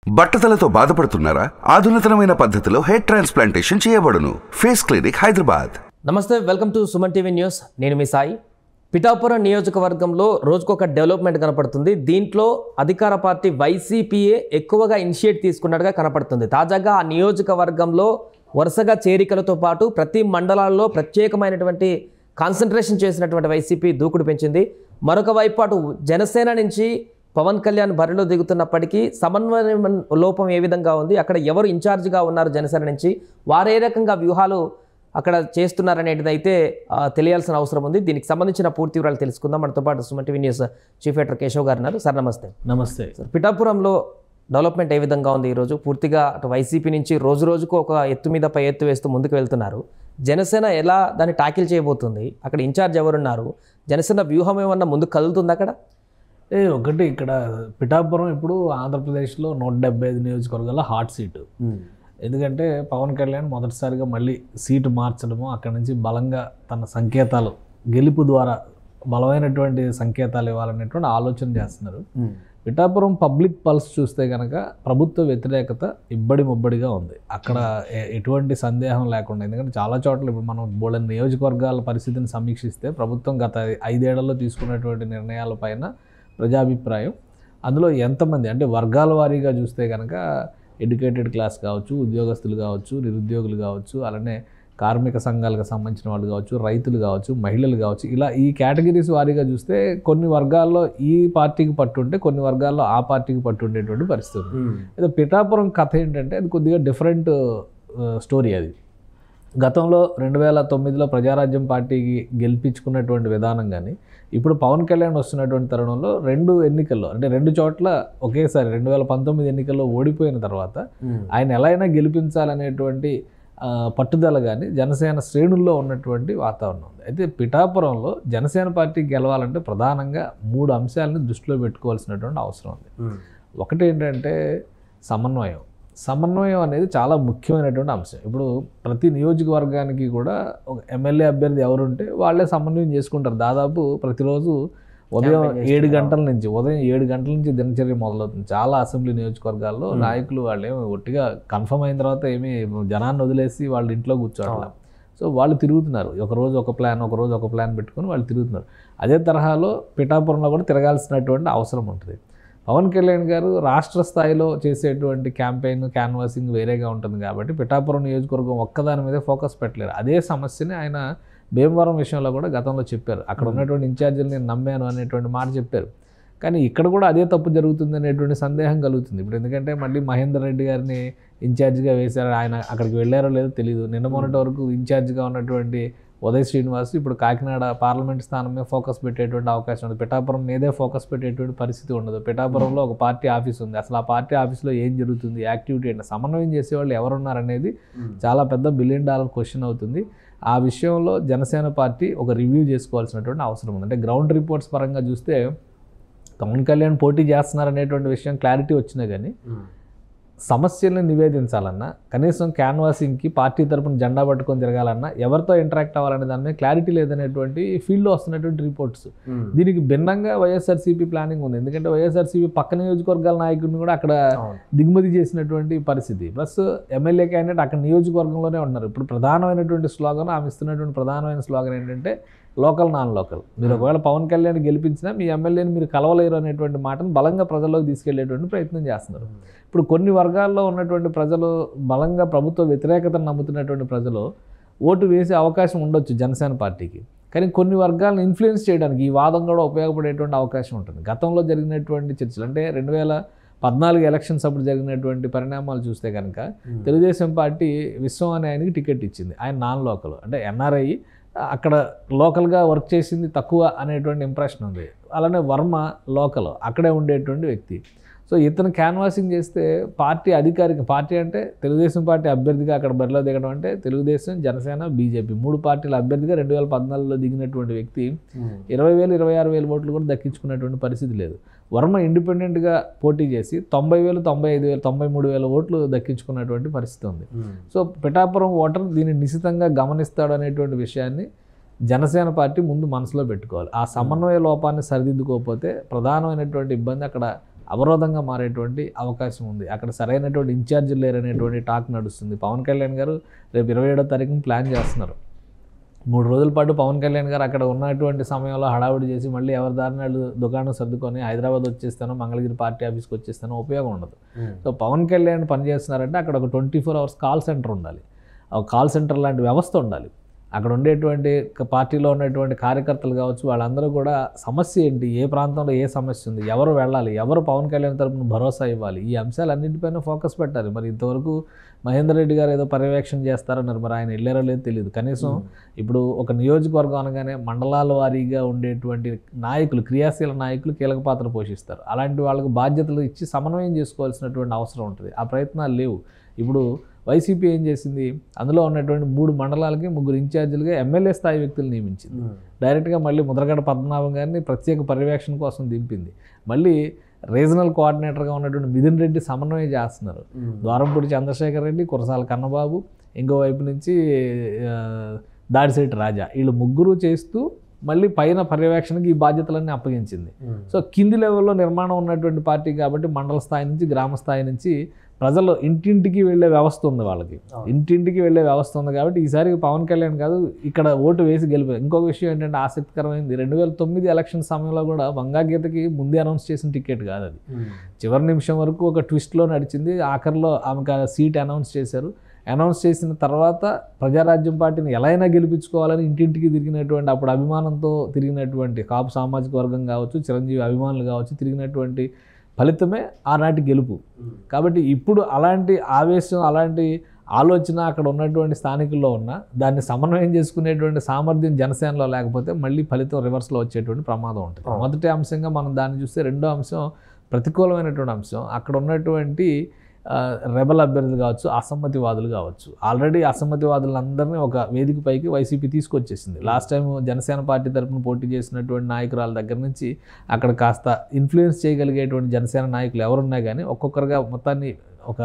బట్టతలతో బాధపడుతున్నారా? ఆధునితనమైన పద్ధతిలో హెయిర్ ట్రాన్స్ప్లాంటేషన్ చేయబడును. Face clinic Hyderabad. నమస్తే, welcome to Suman TV news. నేను మీ సాయి. పిఠాపురం నియోజకవర్గంలో రోజుకొక డెవలప్మెంట్ కనపడుతుంది. దీంట్లో అధికార పార్టీ వైసీపీఏ ఎక్కువగా ఇనిషియేట్ తీసుకున్నట్టుగా కనపడుతుంది. తాజాగా ఆ నియోజకవర్గంలో వరుసగా చేరికలతో పాటు ప్రతి మండలాల్లో ప్రత్యేకమైనటువంటి కాన్సన్ట్రేషన్ చేసినటువంటి వైసీపీ దూకుడు పెంచింది. మరొక వైపు అటు జనసేన నుంచి పవన్ కళ్యాణ్ బరిలో దిగుతున్నప్పటికీ సమన్వయం లోపం ఏ విధంగా ఉంది, అక్కడ ఎవరు ఇన్ఛార్జిగా ఉన్నారు జనసేన నుంచి, వారే రకంగా వ్యూహాలు అక్కడ చేస్తున్నారనేది అయితే తెలియాల్సిన అవసరం ఉంది. దీనికి సంబంధించిన పూర్తి వివరాలు తెలుసుకుందాం. మనతో పాటు Suman TV news chief editor Keshav గారు ఉన్నారు. సార్ నమస్తే. నమస్తే సార్, పిఠాపురంలో డెవలప్మెంట్ ఏ విధంగా ఉంది ఈరోజు? పూర్తిగా అటు వైసీపీ నుంచి రోజు రోజుకు ఒక ఎత్తు మీద పై ఎత్తు వేస్తూ ముందుకు వెళ్తున్నారు. జనసేన ఎలా దాన్ని టాకిల్ చేయబోతుంది? అక్కడ ఇన్ఛార్జ్ ఎవరున్నారు? జనసేన వ్యూహం ఏమన్నా ముందుకు కదులుతుంది అక్కడ? ఒకటి ఇక్కడ పిఠాపురం ఇప్పుడు ఆంధ్రప్రదేశ్లో 175 నియోజకవర్గాల హాట్ సీటు. ఎందుకంటే పవన్ కళ్యాణ్ మొదటిసారిగా మళ్ళీ సీటు మార్చడము, అక్కడ నుంచి బలంగా తన సంకేతాలు గెలుపు ద్వారా బలమైనటువంటి సంకేతాలు ఇవ్వాలనేటువంటి ఆలోచన చేస్తున్నారు. పిఠాపురం పబ్లిక్ పల్స్ చూస్తే కనుక ప్రభుత్వ వ్యతిరేకత ఇబ్బడి ముబ్బడిగా ఉంది. అక్కడ ఎటువంటి సందేహం లేకుండా, ఎందుకంటే చాలా చోట్ల ఇప్పుడు మనం బోలెని నియోజకవర్గాల పరిస్థితిని సమీక్షిస్తే ప్రభుత్వం గత 5 ఏళ్లలో తీసుకున్నటువంటి నిర్ణయాల పైన ప్రజాభిప్రాయం, అందులో ఎంతమంది అంటే వర్గాల వారీగా చూస్తే కనుక ఎడ్యుకేటెడ్ క్లాస్ కావచ్చు, ఉద్యోగస్తులు కావచ్చు, నిరుద్యోగులు కావచ్చు, అలానే కార్మిక సంఘాలకు సంబంధించిన వాళ్ళు కావచ్చు, రైతులు కావచ్చు, మహిళలు కావచ్చు, ఇలా ఈ కేటగిరీస్ వారీగా చూస్తే కొన్ని వర్గాల్లో ఈ పార్టీకి పట్టుంటే కొన్ని వర్గాల్లో ఆ పార్టీకి పట్టుండేటువంటి పరిస్థితి. అయితే పిఠాపురం కథ ఏంటంటే అది కొద్దిగా డిఫరెంట్ స్టోరీ. అది గతంలో 2009లో ప్రజారాజ్యం పార్టీకి గెలిపించుకున్నటువంటి విధానం కానీ, ఇప్పుడు పవన్ కళ్యాణ్ వస్తున్నటువంటి తరుణంలో 2 ఎన్నికల్లో అంటే 2 చోట్ల ఒకేసారి 2019 ఎన్నికల్లో ఓడిపోయిన తర్వాత ఆయన ఎలా అయినా గెలిపించాలనేటువంటి పట్టుదల కానీ జనసేన శ్రేణుల్లో ఉన్నటువంటి వాతావరణం ఉంది. అయితే పిఠాపురంలో జనసేన పార్టీ గెలవాలంటే ప్రధానంగా 3 అంశాలను దృష్టిలో పెట్టుకోవాల్సినటువంటి అవసరం ఉంది. ఒకటి ఏంటంటే సమన్వయం అనేది చాలా ముఖ్యమైనటువంటి అంశం. ఇప్పుడు ప్రతి నియోజకవర్గానికి కూడా ఒక ఎమ్మెల్యే అభ్యర్థి ఎవరుంటే వాళ్ళే సమన్వయం చేసుకుంటారు. దాదాపు ప్రతిరోజు ఉదయం 7 గంటల నుంచి దినచర్య మొదలవుతుంది. చాలా అసెంబ్లీ నియోజకవర్గాల్లో నాయకులు వాళ్ళు ఏమి ఒట్టిగా కన్ఫర్మ్ అయిన తర్వాత ఏమీ జనాన్ని వదిలేసి వాళ్ళు ఇంట్లో కూర్చోట్లా. సో వాళ్ళు తిరుగుతున్నారు. ఒకరోజు ఒక ప్లాన్ పెట్టుకొని వాళ్ళు తిరుగుతున్నారు. అదే తరహాలో పిఠాపురంలో కూడా తిరగాల్సినటువంటి అవసరం ఉంటుంది. పవన్ కళ్యాణ్ గారు రాష్ట్ర స్థాయిలో చేసేటువంటి క్యాన్వాసింగ్ వేరేగా ఉంటుంది కాబట్టి పిఠాపురం నియోజకవర్గం ఒక్కదాని మీదే ఫోకస్ పెట్టలేరు. అదే సమస్యని ఆయన భీమవరం విషయంలో కూడా గతంలో చెప్పారు. అక్కడ ఉన్నటువంటి ఇన్ఛార్జీలు నేను నమ్మాను అనేటువంటి మాట చెప్పారు. కానీ ఇక్కడ కూడా అదే తప్పు జరుగుతుంది అనేటువంటి సందేహం కలుగుతుంది. ఇప్పుడు ఎందుకంటే మళ్ళీ మహేందర్ రెడ్డి గారిని ఇన్ఛార్జిగా వేశారు. ఆయన అక్కడికి వెళ్ళారో లేదో తెలియదు. నిన్న మొన్నటి వరకు ఇన్ఛార్జిగా ఉన్నటువంటి ఉదయ్ శ్రీనివాస్ ఇప్పుడు కాకినాడ పార్లమెంట్ స్థానం మీద ఫోకస్ పెట్టేటువంటి అవకాశం ఉంది. పిఠాపురం మీదే ఫోకస్ పెట్టేటువంటి పరిస్థితి ఉండదు. పిఠాపురంలో ఒక పార్టీ ఆఫీస్ ఉంది. అసలు ఆ పార్టీ ఆఫీస్లో ఏం జరుగుతుంది, యాక్టివిటీ ఏంటి, సమన్వయం చేసేవాళ్ళు ఎవరున్నారనేది చాలా పెద్ద $1 బిలియన్ క్వశ్చన్ అవుతుంది. ఆ విషయంలో జనసేన పార్టీ ఒక రివ్యూ చేసుకోవాల్సినటువంటి అవసరం ఉంది. అంటే గ్రౌండ్ రిపోర్ట్స్ పరంగా చూస్తే పవన్ కళ్యాణ్ పోటీ చేస్తున్నారనేటువంటి విషయం క్లారిటీ వచ్చినా కానీ సమస్యలను నివేదించాలన్నా, కనీసం క్యాన్వాసింగ్కి పార్టీ తరపున జెండా పట్టుకొని తిరగాలన్నా, ఎవరితో ఇంటరాక్ట్ అవ్వాలనే దాని మీద క్లారిటీ లేదనేటువంటి ఫీల్డ్లో వస్తున్నటువంటి రిపోర్ట్స్. దీనికి భిన్నంగా వైఎస్ఆర్సీపీ ప్లానింగ్ ఉంది. ఎందుకంటే వైఎస్ఆర్సీపీ పక్క నియోజకవర్గాల నాయకుడిని కూడా అక్కడ దిగుమతి చేసినటువంటి పరిస్థితి. ప్లస్ ఎమ్మెల్యే క్యాండిడేట్ అక్కడ నియోజకవర్గంలోనే ఉన్నారు. ఇప్పుడు ప్రధానమైనటువంటి స్లోగన్, ఆమె ఇస్తున్నటువంటి ప్రధానమైన స్లోగన్ ఏంటంటే లోకల్ నాన్ లోకల్. మీరు ఒకవేళ పవన్ కళ్యాణ్ గెలిపించినా మీ ఎమ్మెల్యేని మీరు కలవలేరు అనేటువంటి మాటను బలంగా ప్రజల్లోకి తీసుకెళ్లేటువంటి ప్రయత్నం చేస్తున్నారు. ఇప్పుడు కొన్ని వర్గాల్లో ఉన్నటువంటి ప్రజలు, బలంగా ప్రభుత్వ వ్యతిరేకతను నమ్ముతున్నటువంటి ప్రజలు ఓటు వేసే అవకాశం ఉండొచ్చు జనసేన పార్టీకి. కానీ కొన్ని వర్గాలను ఇన్ఫ్లుయెన్స్ చేయడానికి ఈ వాదం కూడా ఉపయోగపడేటువంటి అవకాశం ఉంటుంది. గతంలో జరిగినటువంటి చర్చలు అంటే 2014 ఎలక్షన్స్ అప్పుడు జరిగినటువంటి పరిణామాలు చూస్తే కనుక తెలుగుదేశం పార్టీ విశ్వం అనే ఆయనకి టికెట్ ఇచ్చింది. ఆయన నాన్ లోకల్ అంటే ఎన్ఆర్ఐ, అక్కడ లోకల్గా వర్క్ చేసింది తక్కువ అనేటువంటి ఇంప్రెషన్ ఉంది. అలానే వర్మ లోకల్, అక్కడే ఉండేటువంటి వ్యక్తి. సో ఇతను క్యాన్వాసింగ్ చేస్తే అధికారిక పార్టీ అంటే తెలుగుదేశం పార్టీ అభ్యర్థిగా అక్కడ బరిలో దిగడం అంటే తెలుగుదేశం, జనసేన, బీజేపీ 3 పార్టీల అభ్యర్థిగా 2014లో దిగినటువంటి వ్యక్తి 20,000, 26,000 ఓట్లు కూడా దక్కించుకున్నటువంటి పరిస్థితి లేదు. వర్మ ఇండిపెండెంట్గా పోటీ చేసి 90,000, 95,000, 93,000 ఓట్లు దక్కించుకున్నటువంటి పరిస్థితి ఉంది. సో పిఠాపురం ఓటర్ దీన్ని నిశితంగా గమనిస్తాడు అనేటువంటి విషయాన్ని జనసేన పార్టీ ముందు మనసులో పెట్టుకోవాలి. ఆ సమన్వయ లోపాన్ని సరిదిద్దుకోకపోతే ప్రధానమైనటువంటి ఇబ్బంది అక్కడ అవరోధంగా మారేటువంటి అవకాశం ఉంది. అక్కడ సరైనటువంటి ఇన్ఛార్జీలు లేరనేటువంటి టాక్ నడుస్తుంది. పవన్ కళ్యాణ్ గారు రేపు 27వ తారీఖున ప్లాన్ చేస్తున్నారు. 3 రోజుల పాటు పవన్ కళ్యాణ్ గారు అక్కడ ఉన్నటువంటి సమయంలో హడావుడి చేసి మళ్ళీ ఎవరి దారినాడు దుకాణం సర్దుకొని హైదరాబాద్ వచ్చేస్తాను, మంగళగిరి పార్టీ ఆఫీస్కి వచ్చేస్తాను, ఉపయోగం ఉండదు. సో పవన్ కళ్యాణ్ పనిచేస్తున్నారంటే అక్కడ ఒక 24 hours కాల్ సెంటర్ ఉండాలి, ఒక కాల్ సెంటర్ లాంటి వ్యవస్థ ఉండాలి. అక్కడ ఉండేటువంటి పార్టీలో ఉన్నటువంటి కార్యకర్తలు కావచ్చు, వాళ్ళందరూ కూడా సమస్య ఏంటి, ఏ ప్రాంతంలో ఏ సమస్య ఉంది, ఎవరు వెళ్ళాలి, ఎవరు పవన్ కళ్యాణ్ తరపున భరోసా ఇవ్వాలి, ఈ అంశాలన్నింటిపైన ఫోకస్ పెట్టాలి. మరి ఇంతవరకు మహేందర్ రెడ్డి గారు ఏదో పర్యవేక్షణ చేస్తారన్నారు, మరి ఆయన వెళ్ళారో లేదో తెలియదు. కనీసం ఇప్పుడు ఒక నియోజకవర్గం అనగానే మండలాల వారీగా ఉండేటువంటి నాయకులు, క్రియాశీల నాయకులు కీలక పాత్ర పోషిస్తారు. అలాంటి వాళ్ళకు బాధ్యతలు ఇచ్చి సమన్వయం చేసుకోవాల్సినటువంటి అవసరం ఉంటుంది. ఆ ప్రయత్నాలు లేవు. ఇప్పుడు వైసీపీ ఏం చేసింది, అందులో ఉన్నటువంటి 3 మండలాలకి 3 ఇన్ఛార్జీలుగా ఎమ్మెల్యే స్థాయి వ్యక్తులు నియమించింది. డైరెక్ట్గా మళ్ళీ ముద్రగడ పద్మనాభం గారిని ప్రత్యేక పర్యవేక్షణ కోసం దింపింది. మళ్ళీ రీజనల్ కోఆర్డినేటర్గా ఉన్నటువంటి మిథున్ రెడ్డి సమన్వయం చేస్తున్నారు. ద్వారంపూడి చంద్రశేఖర్ రెడ్డి, కురసాల కన్నబాబు, ఇంకోవైపు నుంచి దాడిశెట్టి రాజా, వీళ్ళు 3 చేస్తూ మళ్ళీ పైన పర్యవేక్షణకి ఈ బాధ్యతలన్నీ అప్పగించింది. సో కింది లెవెల్లో నిర్మాణం ఉన్నటువంటి పార్టీ కాబట్టి మండల స్థాయి నుంచి గ్రామ స్థాయి నుంచి ప్రజలు ఇంటింటికి వెళ్ళే వ్యవస్థ ఉంది, వాళ్ళకి ఇంటింటికి వెళ్ళే వ్యవస్థ ఉంది. కాబట్టి ఈసారి పవన్ కళ్యాణ్ కాదు ఇక్కడ ఓటు వేసి గెలిపారు. ఇంకొక విషయం ఏంటంటే ఆసక్తికరమైంది, 2009 ఎలక్షన్ సమయంలో కూడా వంగాగీతకి ముందే అనౌన్స్ చేసిన టికెట్ కాదు అది. చివరి నిమిషం వరకు ఒక ట్విస్ట్లో నడిచింది. ఆఖరిలో ఆమెకు సీట్ అనౌన్స్ చేశారు. అనౌన్స్ చేసిన తర్వాత ప్రజారాజ్యం పార్టీని ఎలా అయినా గెలిపించుకోవాలని ఇంటింటికి తిరిగినటువంటి, అప్పుడు అభిమానంతో తిరిగినటువంటి కాపు సామాజిక వర్గం కావచ్చు, చిరంజీవి అభిమానులు కావచ్చు, తిరిగినటువంటి ఫలితమే ఆనాటి గెలుపు. కాబట్టి ఇప్పుడు అలాంటి ఆవేశం, అలాంటి ఆలోచన అక్కడ ఉన్నటువంటి స్థానికుల్లో ఉన్న దాన్ని సమన్వయం చేసుకునేటువంటి సామర్థ్యం జనసేనలో లేకపోతే మళ్ళీ ఫలితం రివర్స్లో వచ్చేటువంటి ప్రమాదం ఉంటుంది. మొదటి అంశంగా మనం దాన్ని చూస్తే, రెండో అంశం ప్రతికూలమైనటువంటి అంశం అక్కడ ఉన్నటువంటి రెబల్ అభ్యర్థులు కావచ్చు, అసమ్మతివాదులు కావచ్చు. ఆల్రెడీ అసమ్మతివాదులందరినీ ఒక వేదిక పైకి వైసీపీ తీసుకొచ్చేసింది. లాస్ట్ టైం జనసేన పార్టీ తరఫున పోటీ చేసినటువంటి నాయకురాల దగ్గర నుంచి అక్కడ కాస్త ఇన్ఫ్లుయెన్స్ చేయగలిగేటువంటి జనసేన నాయకులు ఎవరున్నా కానీ ఒక్కొక్కరుగా మొత్తాన్ని ఒక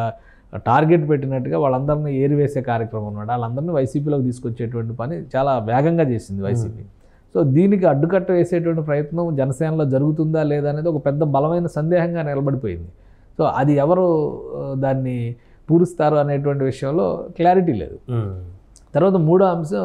టార్గెట్ పెట్టినట్టుగా వాళ్ళందరినీ ఏరివేసే కార్యక్రమం అన్నమాట. వాళ్ళందరినీ వైసీపీలోకి తీసుకొచ్చేటువంటి పని చాలా వేగంగా చేసింది వైసీపీ. సో దీనికి అడ్డుకట్ట వేసేటువంటి ప్రయత్నం జనసేనలో జరుగుతుందా లేదా అనేది ఒక పెద్ద బలమైన సందేహంగా నిలబడిపోయింది. సో అది ఎవరు దాన్ని పూరుస్తారు అనేటువంటి విషయంలో క్లారిటీ లేదు. తర్వాత మూడో అంశం,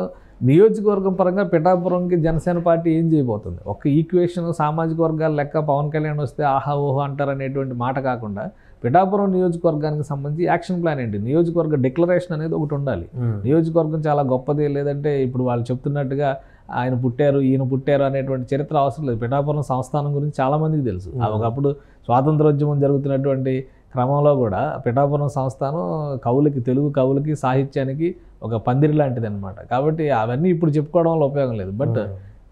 నియోజకవర్గం పరంగా పిఠాపురంకి జనసేన పార్టీ ఏం చేయబోతుంది. ఒక ఈక్వేషన్ సామాజిక వర్గాల లెక్క పవన్ కళ్యాణ్ వస్తే ఆహా ఓహో అంటారు అనేటువంటి మాట కాకుండా పిఠాపురం నియోజకవర్గానికి సంబంధించి యాక్షన్ ప్లాన్ ఏంటి, నియోజకవర్గ డిక్లరేషన్ అనేది ఒకటి ఉండాలి. నియోజకవర్గం చాలా గొప్పది, లేదంటే ఇప్పుడు వాళ్ళు చెప్తున్నట్టుగా ఆయన పుట్టారు ఈయన పుట్టారు అనేటువంటి చరిత్ర అవసరం లేదు. పిఠాపురం సంస్థానం గురించి చాలామందికి తెలుసు. ఒకప్పుడు స్వాతంత్రోద్యమం జరుగుతున్నటువంటి క్రమంలో కూడా పిఠాపురం సంస్థానం కవులకి, తెలుగు కవులకి, సాహిత్యానికి ఒక పందిరి లాంటిది అనమాట. కాబట్టి అవన్నీ ఇప్పుడు చెప్పుకోవడం వల్ల ఉపయోగం లేదు. But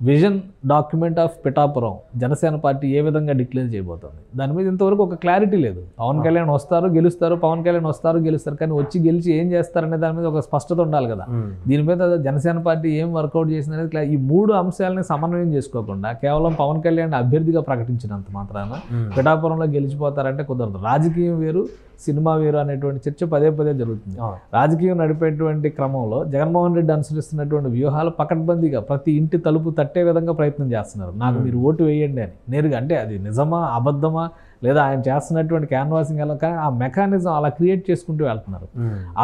vision document of Pithapuram Janasena party ఏ విధంగా డిక్లేర్ చేయబోతుంది దాని మీద ఇంతవరకు ఒక క్లారిటీ లేదు. పవన్ కళ్యాణ్ వస్తారు గెలుస్తారు, పవన్ కళ్యాణ్ వస్తారు గెలుస్తారు, కానీ వచ్చి గెలిచి ఏం చేస్తారనే దాని మీద ఒక స్పష్టత ఉండాలి కదా. దీని మీద జనసేన పార్టీ ఏం వర్కౌట్ చేసింది అనేది ఈ 3 అంశాలని సమన్వయం చేసుకోకుండా కేవలం పవన్ కళ్యాణ్ అభ్యర్థిగా ప్రకటించినంత మాత్రాన పిఠాపురంలో గెలిచిపోతారంటే కుదరదు. రాజకీయం వేరు, సినిమా వేరు అనేటువంటి చర్చ పదే పదే జరుగుతుంది. రాజకీయం నడిపేటువంటి క్రమంలో జగన్మోహన్ రెడ్డి అనుసరిస్తున్నటువంటి వ్యూహాలు పకడ్బందీగా ప్రతి ఇంటి తలుపు తట్టే విధంగా ప్రయత్నం చేస్తున్నారు. నాకు మీరు ఓటు వేయండి అని నేరుగా, అంటే అది నిజమా అబద్ధమా లేదా ఆయన చేస్తున్నటువంటి క్యాన్వాసింగ్ ఎలా, కానీ ఆ మెకానిజం అలా క్రియేట్ చేసుకుంటూ వెళ్తున్నారు.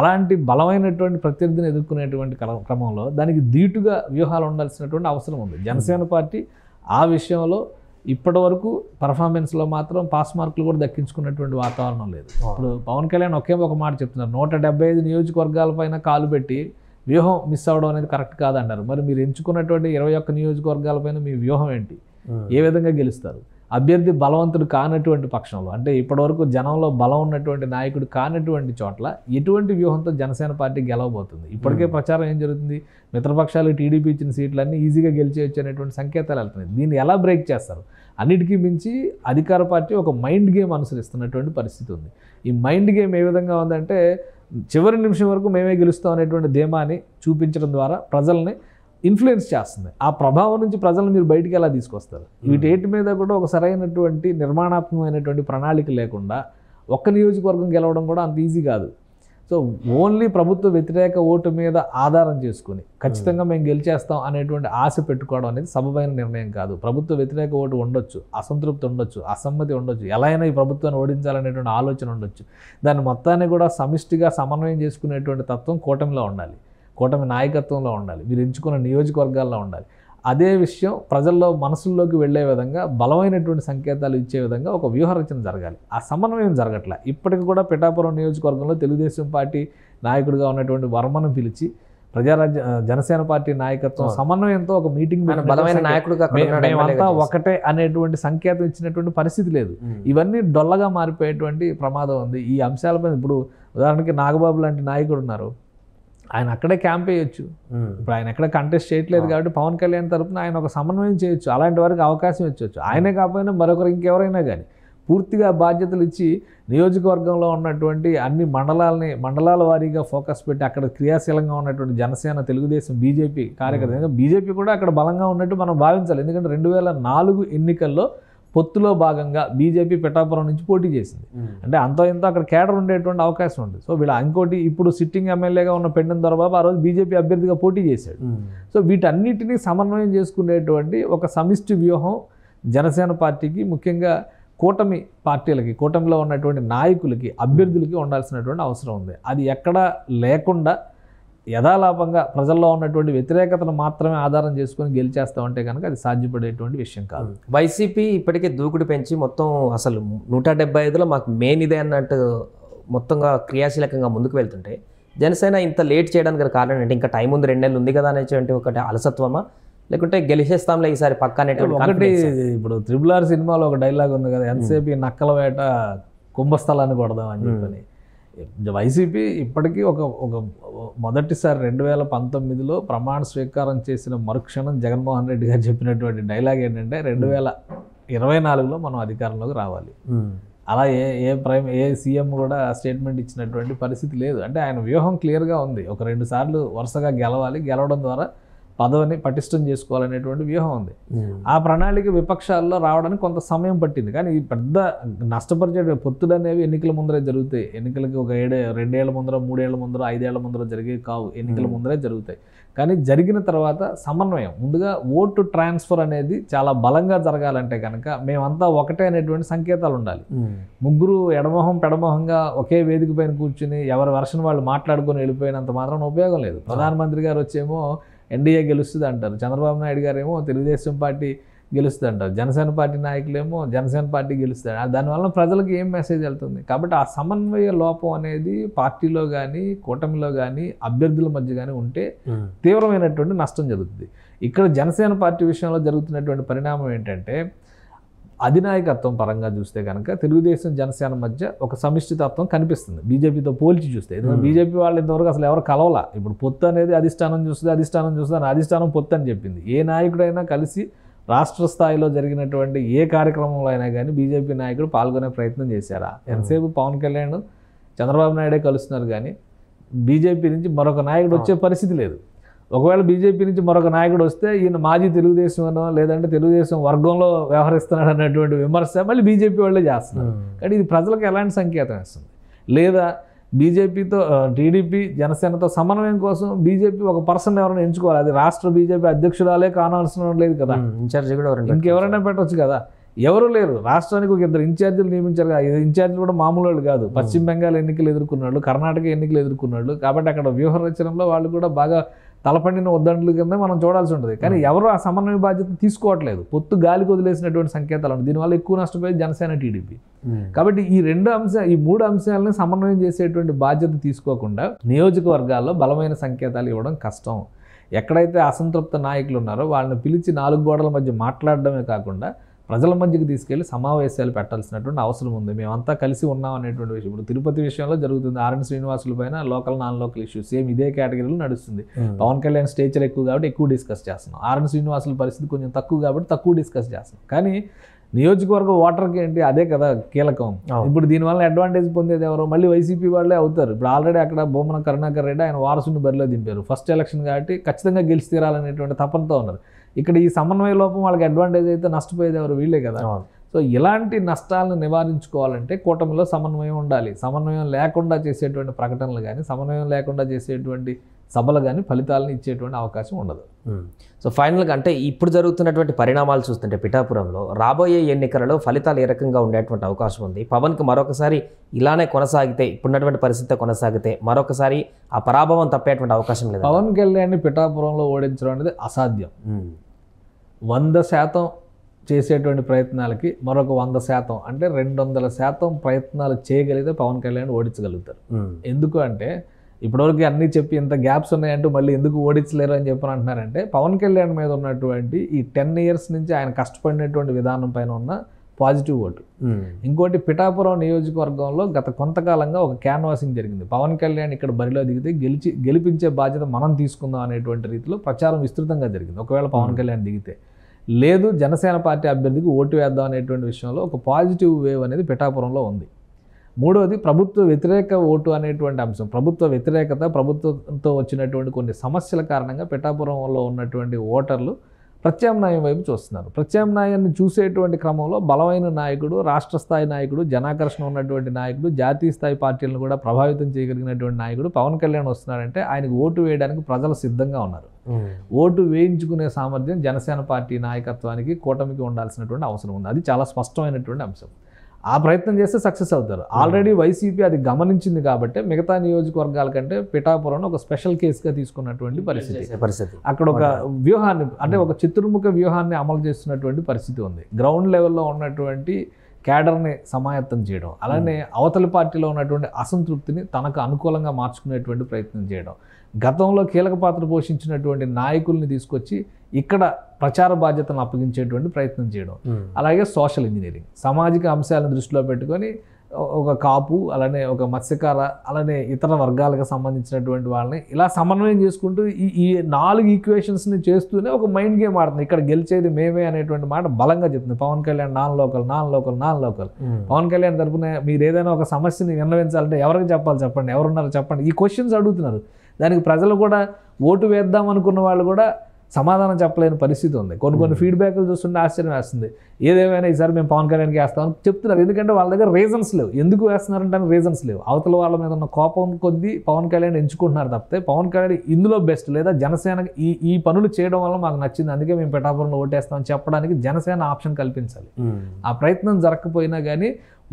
అలాంటి బలమైనటువంటి ప్రత్యర్థిని ఎదుర్కొనేటువంటి క్రమంలో దానికి ధీటుగా వ్యూహాలు ఉండాల్సినటువంటి అవసరం ఉంది. జనసేన పార్టీ ఆ విషయంలో ఇప్పటి వరకు పర్ఫార్మెన్స్లో మాత్రం పాస్ మార్కులు కూడా దక్కించుకున్నటువంటి వాతావరణం లేదు. ఇప్పుడు పవన్ కళ్యాణ్ ఒక మాట చెప్తున్నారు, 175 నియోజకవర్గాలపైన కాలు పెట్టి వ్యూహం మిస్ అవ్వడం అనేది కరెక్ట్ కాదన్నారు. మరి మీరు ఎంచుకున్నటువంటి 21 నియోజకవర్గాలపైన మీ వ్యూహం ఏంటి, ఏ విధంగా గెలుస్తారు? అభ్యర్థి బలవంతుడు కానటువంటి పక్షంలో, అంటే ఇప్పటివరకు జనంలో బలం ఉన్నటువంటి నాయకుడు కానటువంటి చోట్ల ఎటువంటి వ్యూహంతో జనసేన పార్టీ గెలవబోతుంది? ఇప్పటికే ప్రచారం ఏం జరుగుతుంది, మిత్రపక్షాలు టీడీపీ ఇచ్చిన సీట్లన్నీ ఈజీగా గెలిచేయచ్చు అనేటువంటి సంకేతాలు వెళ్తున్నాయి. దీన్ని ఎలా బ్రేక్ చేస్తారు? అన్నిటికీ మించి అధికార పార్టీ ఒక మైండ్ గేమ్ అనుసరిస్తున్నటువంటి పరిస్థితి ఉంది. ఈ మైండ్ గేమ్ ఏ విధంగా ఉందంటే చివరి నిమిషం వరకు మేమే గెలుస్తాం అనేటువంటి ధీమాని చూపించడం ద్వారా ప్రజల్ని ఇన్ఫ్లుయెన్స్ చేస్తుంది. ఆ ప్రభావం నుంచి ప్రజలను మీరు బయటికి ఎలా తీసుకొస్తారు? వీటి మీద కూడా ఒక సరైనటువంటి నిర్మాణాత్మకమైనటువంటి ప్రణాళిక లేకుండా ఒక్క నియోజకవర్గం గెలవడం కూడా అంత ఈజీ కాదు. సో ఓన్లీ ప్రభుత్వ వ్యతిరేక ఓటు మీద ఆధారం చేసుకుని ఖచ్చితంగా మేము గెలిచేస్తాం అనేటువంటి ఆశ పెట్టుకోవడం అనేది సబబైన నిర్ణయం కాదు. ప్రభుత్వ వ్యతిరేక ఓటు ఉండొచ్చు, అసంతృప్తి ఉండొచ్చు, అసమ్మతి ఉండొచ్చు, ఎలా అయినా ఈ ప్రభుత్వాన్ని ఓడించాలనేటువంటి ఆలోచన ఉండొచ్చు. దాన్ని మొత్తాన్ని కూడా సమిష్టిగా సమన్వయం చేసుకునేటువంటి తత్వం కూటమిలో ఉండాలి, కూటమి నాయకత్వంలో ఉండాలి, మీరు ఎంచుకున్న నియోజకవర్గాల్లో ఉండాలి. అదే విషయం ప్రజల్లో మనసుల్లోకి వెళ్ళే విధంగా బలమైనటువంటి సంకేతాలు ఇచ్చే విధంగా ఒక వ్యూహరచన జరగాలి. ఆ సమన్వయం జరగట్లే. ఇప్పటికి కూడా పిఠాపురం నియోజకవర్గంలో తెలుగుదేశం పార్టీ నాయకుడిగా ఉన్నటువంటి వర్మను పిలిచి ప్రజారాజ్య జనసేన పార్టీ నాయకత్వం సమన్వయంతో ఒక మీటింగ్ బలమైన నాయకుడిగా మేమంతా ఒకటే అనేటువంటి సంకేతం ఇచ్చినటువంటి పరిస్థితి లేదు. ఇవన్నీ డొల్లగా మారిపోయేటువంటి ప్రమాదం ఉంది. ఈ అంశాలపై ఇప్పుడు ఉదాహరణకి నాగబాబు లాంటి నాయకుడు ఉన్నారు, ఆయన అక్కడే క్యాంప్ వేయొచ్చు. ఇప్పుడు ఆయన ఎక్కడ కంటెస్ట్ చేయట్లేదు కాబట్టి పవన్ కళ్యాణ్ తరపున ఆయన ఒక సమన్వయం చేయొచ్చు, అలాంటి వారికి అవకాశం ఇచ్చవచ్చు. ఆయనే కాకపోయినా మరొకరు ఇంకెవరైనా కానీ పూర్తిగా బాధ్యతలు ఇచ్చి నియోజకవర్గంలో ఉన్నటువంటి అన్ని మండలాల వారీగా ఫోకస్ పెట్టి అక్కడ క్రియాశీలంగా ఉన్నటువంటి జనసేన, తెలుగుదేశం, బీజేపీ కార్యకర్త, బీజేపీ కూడా అక్కడ బలంగా ఉన్నట్టు మనం భావించాలి. ఎందుకంటే 2004 ఎన్నికల్లో పొత్తులో భాగంగా బీజేపీ పిఠాపురం నుంచి పోటీ చేసింది. అంటే అంతో ఇంతో అక్కడ కేడర్ ఉండేటువంటి అవకాశం ఉంది. సో వీళ్ళ ఇంకోటి ఇప్పుడు సిట్టింగ్ ఎమ్మెల్యేగా ఉన్న పెండెం దొరబాబు ఆ రోజు బీజేపీ అభ్యర్థిగా పోటీ చేశాడు. సో వీటన్నిటినీ సమన్వయం చేసుకునేటువంటి ఒక సమిష్టి వ్యూహం జనసేన పార్టీకి, ముఖ్యంగా కూటమి పార్టీలకి, కూటమిలో ఉన్నటువంటి నాయకులకి, అభ్యర్థులకి ఉండాల్సినటువంటి అవసరం ఉంది. అది ఎక్కడా లేకుండా యథాలాపంగా ప్రజల్లో ఉన్నటువంటి వ్యతిరేకతను మాత్రమే ఆధారం చేసుకొని గెలిచేస్తామంటే కనుక అది సాధ్యపడేటువంటి విషయం కాదు. వైసీపీ ఇప్పటికే దూకుడు పెంచి మొత్తం అసలు 175లో మాకు మెయిన్ ఇదే అన్నట్టు మొత్తంగా క్రియాశీలకంగా ముందుకు వెళ్తుంటే జనసేన ఇంత లేట్ చేయడానికి గల కారణం ఏంటి? ఇంకా టైం ఉంది, 2 నెలలు ఉంది కదా అనేటువంటి ఒకటి అలసత్వమా, లేకుంటే గెలిచేస్తాంలే ఈసారి పక్క అనేటువంటి ఒకటి? ఇప్పుడు RRR సినిమాలో ఒక డైలాగ్ ఉంది కదా, ఎంతసేపు ఈ నక్కల వేట కుంభస్థలాన్ని కొడదాం అని చెప్పని. వైసీపీ ఇప్పటికీ ఒక మొదటిసారి 2019లో ప్రమాణ స్వీకారం చేసిన మరుక్షణం జగన్మోహన్ రెడ్డి గారు చెప్పినటువంటి డైలాగ్ ఏంటంటే 2024లో మనం అధికారంలోకి రావాలి. అలా ఏ సీఎం కూడా స్టేట్మెంట్ ఇచ్చినటువంటి పరిస్థితి లేదు. అంటే ఆయన వ్యూహం క్లియర్గా ఉంది. ఒక 2 సార్లు వరుసగా గెలవాలి, గెలవడం ద్వారా పదవిని పటిష్టం చేసుకోవాలనేటువంటి వ్యూహం ఉంది. ఆ ప్రణాళిక విపక్షాల్లో రావడానికి కొంత సమయం పట్టింది. కానీ ఈ పెద్ద నష్టపరిచే పొత్తులు అనేవి ఎన్నికల ముందరే జరుగుతాయి. ఎన్నికలకి ఒక 2 ఏళ్ల ముందర, 3 ఏళ్ల ముందర, 5 ఏళ్ల ముందర జరిగేవి కావు, ఎన్నికల ముందరే జరుగుతాయి. కానీ జరిగిన తర్వాత సమన్వయం, ముందుగా ఓటు ట్రాన్స్ఫర్ అనేది చాలా బలంగా జరగాలంటే కనుక మేమంతా ఒకటే అనేటువంటి సంకేతాలు ఉండాలి. ముగ్గురు ఎడమొహం పెడమొహంగా ఒకే వేదిక పైన కూర్చుని ఎవరి వెర్షన్ వాళ్ళు మాట్లాడుకొని వెళ్ళిపోయినంత మాత్రం ఉపయోగం లేదు. ప్రధానమంత్రి గారు వచ్చేమో ఎన్డీఏ గెలుస్తుంది అంటారు, చంద్రబాబు నాయుడు గారేమో తెలుగుదేశం పార్టీ గెలుస్తుంది అంటారు, జనసేన పార్టీ నాయకులేమో జనసేన పార్టీ గెలుస్తారు. దానివల్ల ప్రజలకు ఏం మెసేజ్ వెళ్తుంది? కాబట్టి ఆ సమన్వయ లోపం అనేది పార్టీలో కానీ, కూటమిలో కానీ, అభ్యర్థుల మధ్య కానీ ఉంటే తీవ్రమైనటువంటి నష్టం జరుగుతుంది. ఇక్కడ జనసేన పార్టీ విషయంలో జరుగుతున్నటువంటి పరిణామం ఏంటంటే, అధినాయకత్వం పరంగా చూస్తే కనుక తెలుగుదేశం జనసేన మధ్య ఒక సమిష్టితత్వం కనిపిస్తుంది బీజేపీతో పోల్చి చూస్తే. ఎందుకంటే బీజేపీ వాళ్ళు ఇంతవరకు అసలు ఎవరు కలవలా. ఇప్పుడు పొత్తు అనేది అధిష్టానం చూస్తుంది, అధిష్టానం పొత్తు అని చెప్పింది. ఏ నాయకుడైనా కలిసి రాష్ట్ర స్థాయిలో జరిగినటువంటి ఏ కార్యక్రమంలో అయినా కానీ బీజేపీ నాయకుడు పాల్గొనే ప్రయత్నం చేశారా? ఎంతసేపు పవన్ కళ్యాణ్ చంద్రబాబు నాయుడే కలుస్తున్నారు, కానీ బీజేపీ నుంచి మరొక నాయకుడు వచ్చే పరిస్థితి లేదు. ఒకవేళ బీజేపీ నుంచి మరొక నాయకుడు వస్తే ఈయన మాజీ తెలుగుదేశం అనో లేదంటే తెలుగుదేశం వర్గంలో వ్యవహరిస్తున్నాడు అన్నటువంటి విమర్శ మళ్ళీ బీజేపీ వాళ్ళే చేస్తున్నారు. కానీ ఇది ప్రజలకు ఎలాంటి సంకేతం ఇస్తుంది? లేదా బీజేపీతో టీడీపీ జనసేనతో సమన్వయం కోసం బీజేపీ ఒక పర్సన్ ఎవరైనా ఎంచుకోవాలి. అది రాష్ట్ర బీజేపీ అధ్యక్షురాలే కానవసరం లేదు కదా, ఇన్ఛార్జి కూడా ఇంకెవరైనా పెట్టవచ్చు కదా. ఎవరు లేరు. రాష్ట్రానికి ఒక 2 ఇన్ఛార్జీలు నియమించారు కదా. ఇన్ఛార్జీలు కూడా మామూలు వాళ్ళు కాదు. పశ్చిమ బెంగాల్ ఎన్నికలు ఎదుర్కొన్నాడు, కర్ణాటక ఎన్నికలు ఎదుర్కొన్నాడు. కాబట్టి అక్కడ వ్యూహ రచనలో వాళ్ళు కూడా బాగా తలపండిన ఉద్దండుల కింద మనం చూడాల్సి ఉంటుంది. కానీ ఎవరు ఆ సమన్వయ బాధ్యత తీసుకోవట్లేదు. పొత్తు గాలికి వదిలేసినటువంటి సంకేతాలు ఉన్నాయి. దీనివల్ల ఎక్కువ నష్టపోయేది జనసేన, టీడీపీ. కాబట్టి ఈ 3 అంశాలను సమన్వయం చేసేటువంటి బాధ్యత తీసుకోకుండా నియోజకవర్గాల్లో బలమైన సంకేతాలు ఇవ్వడం కష్టం. ఎక్కడైతే అసంతృప్త నాయకులు ఉన్నారో వాళ్ళని పిలిచి 4 గోడల మధ్య మాట్లాడడమే కాకుండా ప్రజల మధ్యకి తీసుకెళ్లి సమావేశాలు పెట్టాల్సినటువంటి అవసరం ఉంది. మేమంతా కలిసి ఉన్నాం అనేటువంటి విషయం ఇప్పుడు తిరుపతి విషయంలో జరుగుతుంది. ఆర్ఎన్ శ్రీనివాసుల పైన local non local issue same ఇదే కేటగిరీలో నడుస్తుంది. పవన్ కళ్యాణ్ స్టేచర్ ఎక్కువ కాబట్టి ఎక్కువ డిస్కస్ చేస్తున్నాం. ఆర్ఎన్ శ్రీనివాసుల పరిస్థితి కొంచెం తక్కువ కాబట్టి తక్కువ డిస్కస్ చేస్తున్నాం. కానీ నియోజకవర్గ ఓటర్కి ఏంటి అదే కదా కీలకం. ఇప్పుడు దీనివల్ల అడ్వాంటేజ్ పొందేది ఎవరు? మళ్ళీ వైసీపీ వాళ్ళే అవుతారు. ఇప్పుడు ఆల్రెడీ అక్కడ బొమ్మన కరుణాకర్ రెడ్డి ఆయన వారసుని బరిలో దింపారు. ఫస్ట్ ఎలక్షన్ కాబట్టి ఖచ్చితంగా గెలిచి తీరాలనేటువంటి తపనతో ఉన్నారు. ఇక్కడ ఈ సమన్వయ లోపం వాళ్ళకి అడ్వాంటేజ్ అయితే నష్టపోయేది ఎవరు? వీళ్ళే కదా. సో ఇలాంటి నష్టాలను నివారించుకోవాలంటే కూటమిలో సమన్వయం ఉండాలి. సమన్వయం లేకుండా చేసేటువంటి ప్రకటనలు కానీ, సమన్వయం లేకుండా చేసేటువంటి సభలు కానీ ఫలితాలను ఇచ్చేటువంటి అవకాశం ఉండదు. సో ఫైనల్గా అంటే ఇప్పుడు జరుగుతున్నటువంటి పరిణామాలు చూస్తుంటే పిఠాపురంలో రాబోయే ఎన్నికలలో ఫలితాలు ఏ రకంగా ఉండేటువంటి అవకాశం ఉంది? పవన్కి మరొకసారి ఇలానే కొనసాగితే, ఇప్పుడున్నటువంటి పరిస్థితి కొనసాగితే మరొకసారి ఆ పరాభవం తప్పేటువంటి అవకాశం లేదు. పవన్ కళ్యాణ్ని పిఠాపురంలో ఓడించడం అనేది అసాధ్యం. 100% చేసేటువంటి ప్రయత్నాలకి మరొక 100% అంటే 200% ప్రయత్నాలు చేయగలిగితే పవన్ కళ్యాణ్ ఓడించగలుగుతారు. ఎందుకు అంటే ఇప్పటివరకు అన్నీ చెప్పి ఇంత గ్యాప్స్ ఉన్నాయంటూ మళ్ళీ ఎందుకు ఓడించలేరు అని చెప్పని అంటున్నారంటే, పవన్ కళ్యాణ్ మీద ఉన్నటువంటి ఈ 10 years నుంచి ఆయన కష్టపడినటువంటి విధానం పైన ఉన్న పాజిటివ్ ఓటు. ఇంకోటి పిఠాపురం నియోజకవర్గంలో గత కొంతకాలంగా ఒక క్యాన్వాసింగ్ జరిగింది. పవన్ కళ్యాణ్ ఇక్కడ బరిలో దిగితే గెలిపించే బాధ్యత మనం తీసుకుందాం అనేటువంటి రీతిలో ప్రచారం విస్తృతంగా జరిగింది. ఒకవేళ పవన్ కళ్యాణ్ దిగితే, లేదు జనసేన పార్టీ అభ్యర్థికి ఓటు వేద్దాం అనేటువంటి విషయంలో ఒక పాజిటివ్ వేవ్ అనేది పిఠాపురంలో ఉంది. మూడవది ప్రభుత్వ వ్యతిరేక ఓటు అనేటువంటి అంశం. ప్రభుత్వ వ్యతిరేకత, ప్రభుత్వంతో వచ్చినటువంటి కొన్ని సమస్యల కారణంగా పిఠాపురంలో ఉన్నటువంటి ఓటర్లు ప్రత్యామ్నాయం వైపు చూస్తున్నారు. ప్రత్యామ్నాయాన్ని చూసేటువంటి క్రమంలో బలమైన నాయకుడు, రాష్ట్ర స్థాయి నాయకుడు, జనాకర్షణ ఉన్నటువంటి నాయకుడు, జాతీయ స్థాయి పార్టీలను కూడా ప్రభావితం చేయగలిగినటువంటి నాయకుడు పవన్ కళ్యాణ్ వస్తున్నారంటే ఆయనకు ఓటు వేయడానికి ప్రజలు సిద్ధంగా ఉన్నారు. ఓటు వేయించుకునే సామర్థ్యం జనసేన పార్టీ నాయకత్వానికి, కూటమికి ఉండాల్సినటువంటి అవసరం ఉంది. అది చాలా స్పష్టమైనటువంటి అంశం. ఆ ప్రయత్నం చేస్తే సక్సెస్ అవుతారు. ఆల్రెడీ వైసీపీ అది గమనించింది కాబట్టి మిగతా నియోజకవర్గాల కంటే పిఠాపురంలో ఒక స్పెషల్ కేసుగా తీసుకున్నటువంటి పరిస్థితి. అక్కడ ఒక వ్యూహాన్ని, అంటే ఒక చతుర్ముఖ వ్యూహాన్ని అమలు చేస్తున్నటువంటి పరిస్థితి ఉంది. గ్రౌండ్ లెవెల్లో ఉన్నటువంటి క్యాడర్ని సమాయత్తం చేయడం, అలానే అవతలి పార్టీలో ఉన్నటువంటి అసంతృప్తిని తనకు అనుకూలంగా మార్చుకునేటువంటి ప్రయత్నం చేయడం, గతంలో కీలక పాత్ర పోషించినటువంటి నాయకుల్ని తీసుకొచ్చి ఇక్కడ ప్రచార బాధ్యతను అప్పగించేటువంటి ప్రయత్నం చేయడం, అలాగే సోషల్ ఇంజనీరింగ్, సామాజిక అంశాలను దృష్టిలో పెట్టుకొని ఒక కాపు, అలానే ఒక మత్స్యకార, అలానే ఇతర వర్గాలకు సంబంధించినటువంటి వాళ్ళని ఇలా సమన్వయం చేసుకుంటూ ఈ 4 ఈక్వేషన్స్ని చేస్తూనే ఒక మైండ్ గేమ్ ఆడుతుంది. ఇక్కడ గెలిచేది మేమే అనేటువంటి మాట బలంగా చెప్తుంది. Pawan Kalyan non local. పవన్ కళ్యాణ్ తరపున మీరు ఏదైనా ఒక సమస్యని విన్నవించాలంటే ఎవరికి చెప్పాలి చెప్పండి, ఎవరున్నారు చెప్పండి, ఈ క్వశ్చన్స్ అడుగుతున్నారు. దానికి ప్రజలు కూడా ఓటు వేద్దాం అనుకున్న వాళ్ళు కూడా సమాధానం చెప్పలేని పరిస్థితి ఉంది. కొన్ని ఫీడ్బ్యాక్లు చూస్తుంటే ఆశ్చర్యం వేస్తుంది. ఏదేమైనా ఈసారి మేము పవన్ కళ్యాణ్కి వేస్తామని చెప్తున్నారు. ఎందుకంటే వాళ్ళ దగ్గర రీజన్స్ లేవు. ఎందుకు వేస్తున్నారంటే రీజన్స్ లేవు. అవతల వాళ్ళ మీద ఉన్న కోపం కొద్దీ పవన్ కళ్యాణ్ ఎంచుకుంటున్నారు తప్పితే పవన్ కళ్యాణ్ ఇందులో బెస్ట్, లేదా జనసేన ఈ పనులు చేయడం వల్ల మాకు నచ్చింది, అందుకే మేము పిఠాపురంలో ఓటేస్తామని చెప్పడానికి జనసేన ఆప్షన్ కల్పించాలి. ఆ ప్రయత్నం జరగకపోయినా కానీ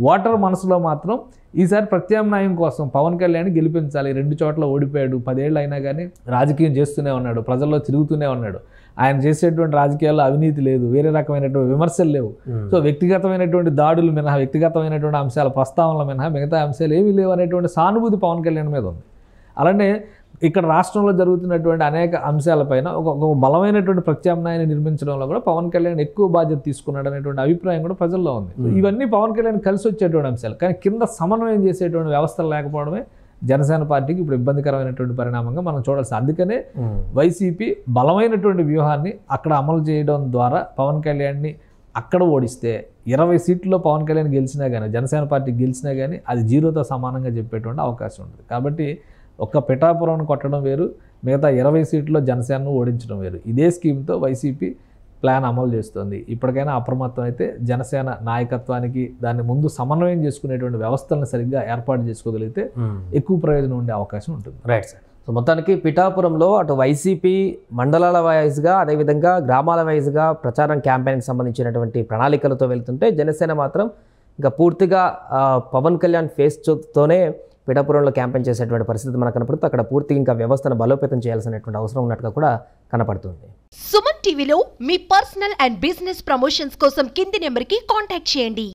ఓటర్ మనసులో మాత్రం ఈసారి ప్రత్యామ్నాయం కోసం పవన్ కళ్యాణ్ గెలిపించాలి. 2 చోట్ల ఓడిపోయాడు, 10 ఏళ్ళు అయినా కానీ రాజకీయం చేస్తూనే ఉన్నాడు, ప్రజల్లో తిరుగుతూనే ఉన్నాడు. ఆయన చేసేటువంటి రాజకీయాల్లో అవినీతి లేదు, వేరే రకమైనటువంటి విమర్శలు లేవు. సో వ్యక్తిగతమైనటువంటి దాడులు మినహా, వ్యక్తిగతమైనటువంటి అంశాల ప్రస్తావనల మినహా మిగతా అంశాలు ఏమీ లేవు అనేటువంటి సానుభూతి పవన్ కళ్యాణ్ మీద ఉంది. అలానే ఇక్కడ రాష్ట్రంలో జరుగుతున్నటువంటి అనేక అంశాలపైన ఒక బలమైనటువంటి ప్రత్యామ్నాయాన్ని నిర్మించడంలో కూడా పవన్ కళ్యాణ్ ఎక్కువ బాధ్యత తీసుకున్నాడు అనేటువంటి అభిప్రాయం కూడా ప్రజల్లో ఉంది. ఇవన్నీ పవన్ కళ్యాణ్ కలిసి వచ్చేటువంటి అంశాలు. కానీ కింద సమన్వయం చేసేటువంటి వ్యవస్థలు లేకపోవడమే జనసేన పార్టీకి ఇప్పుడు ఇబ్బందికరమైనటువంటి పరిణామంగా మనం చూడాల్సి. అందుకనే వైసీపీ బలమైనటువంటి వ్యూహాన్ని అక్కడ అమలు చేయడం ద్వారా పవన్ కళ్యాణ్ని అక్కడ ఓడిస్తే 20 సీట్లలో పవన్ కళ్యాణ్ గెలిచినా కానీ, జనసేన పార్టీ గెలిచినా కానీ అది 0తో సమానంగా చెప్పేటువంటి అవకాశం ఉంటుంది. కాబట్టి ఒక్క పిఠాపురం కొట్టడం వేరు, మిగతా 20 సీట్లలో జనసేనను ఓడించడం వేరు. ఇదే స్కీమ్తో వైసీపీ ప్లాన్ అమలు చేస్తుంది. ఇప్పటికైనా అప్రమత్తం అయితే జనసేన నాయకత్వానికి దాన్ని ముందు సమన్వయం చేసుకునేటువంటి వ్యవస్థలను సరిగ్గా ఏర్పాటు చేసుకోగలిగితే ఎక్కువ ప్రయోజనం ఉండే అవకాశం ఉంటుంది. Right sir. సో మొత్తానికి పిఠాపురంలో అటు వైసీపీ మండలాల వైజ్గా, అదేవిధంగా గ్రామాల వైజ్గా ప్రచారం క్యాంపెయిన్కి సంబంధించినటువంటి ప్రణాళికలతో వెళ్తుంటే జనసేన మాత్రం ఇంకా పూర్తిగా పవన్ కళ్యాణ్ ఫేస్తోనే పిఠాపురంలో క్యాంపెయిన్ చేసేటువంటి పరిస్థితి మనకు కనపడుతుంది. అక్కడ పూర్తిగా ఇంకా వ్యవస్థను బలోపేతం చేయాల్సినటువంటి అవసరం ఉన్నట్టుగా కూడా కనపడుతుంది. సుమన్ టీవీలో మీ పర్సనల్ అండ్ బిజినెస్ ప్రమోషన్స్ కోసం కింది నెంబర్కి కాంటాక్ట్ చేయండి.